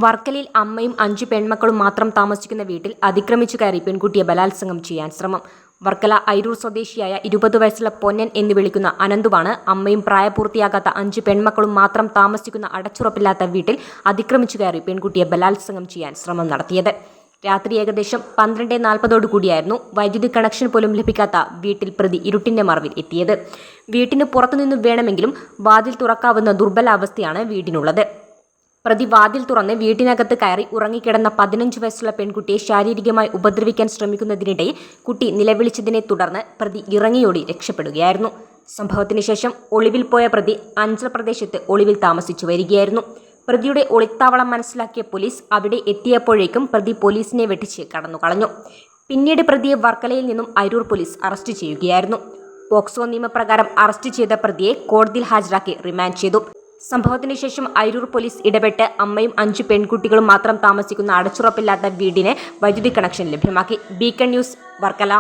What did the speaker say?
വർക്കലയിൽ അമ്മയും 5 പെൺമക്കളും മാത്രം താമസിക്കുന്ന വീട്ടിൽ അതിക്രമിച്ചു കയറി പെൺകുട്ടിയെ ബലാത്സംഗം ചെയ്യാൻ ശ്രമം. വർക്കല ഐരൂർ സ്വദേശിയായ 20 വയസ്സുള്ള പൊന്നൻ എന്ന് വിളിക്കുന്ന അനന്തുവാണ് അമ്മയും പ്രായപൂർത്തിയാകാത്ത 5 പെൺമക്കളും മാത്രം താമസിക്കുന്ന അടച്ചുറപ്പില്ലാത്ത വീട്ടിൽ അതിക്രമിച്ചു കയറി പെൺകുട്ടിയെ ബലാത്സംഗം ചെയ്യാൻ ശ്രമം നടത്തിയത്. രാത്രി ഏകദേശം 12:40 കൂടിയായിരുന്നു വൈദ്യുതി കണക്ഷൻ പോലും ലഭിക്കാത്ത വീട്ടിൽ പ്രതി ഇരുട്ടിന്റെ മറവിൽ എത്തിയത്. വീട്ടിന് പുറത്തുനിന്ന് വേണമെങ്കിലും വാതിൽ തുറക്കാവുന്ന ദുർബലാവസ്ഥയാണ് വീടിനുള്ളത്. പ്രതി വാതിൽ തുറന്ന് വീട്ടിനകത്ത് കയറി ഉറങ്ങിക്കിടന്ന 15 വയസ്സുള്ള പെൺകുട്ടിയെ ശാരീരികമായി ഉപദ്രവിക്കാൻ ശ്രമിക്കുന്നതിനിടെ കുട്ടി നിലവിളിച്ചതിനെ തുടർന്ന് പ്രതി ഇറങ്ങിയോടി രക്ഷപ്പെടുകയായിരുന്നു. സംഭവത്തിന് ശേഷം ഒളിവിൽ പോയ പ്രതി അഞ്ചൽ പ്രദേശത്ത് ഒളിവിൽ താമസിച്ചു വരികയായിരുന്നു. പ്രതിയുടെ ഒളിത്താവളം മനസ്സിലാക്കിയ പോലീസ് അവിടെ എത്തിയപ്പോഴേക്കും പ്രതി പോലീസിനെ വെട്ടിച്ച് കടന്നുകളഞ്ഞു. പിന്നീട് പ്രതിയെ വർക്കലയിൽ നിന്നും ഐരൂർ പോലീസ് അറസ്റ്റ് ചെയ്യുകയായിരുന്നു. പോക്സോ നിയമപ്രകാരം അറസ്റ്റ് ചെയ്ത പ്രതിയെ കോടതിയിൽ ഹാജരാക്കി റിമാൻഡ് ചെയ്തു. സംഭവത്തിന് ശേഷം ഐരൂർ പോലീസ് ഇടപെട്ട് അമ്മയും 5 പെൺകുട്ടികളും മാത്രം താമസിക്കുന്ന അടച്ചുറപ്പില്ലാത്ത വീടിന് വൈദ്യുതി കണക്ഷൻ ലഭ്യമാക്കി. Beacon news, Varkala.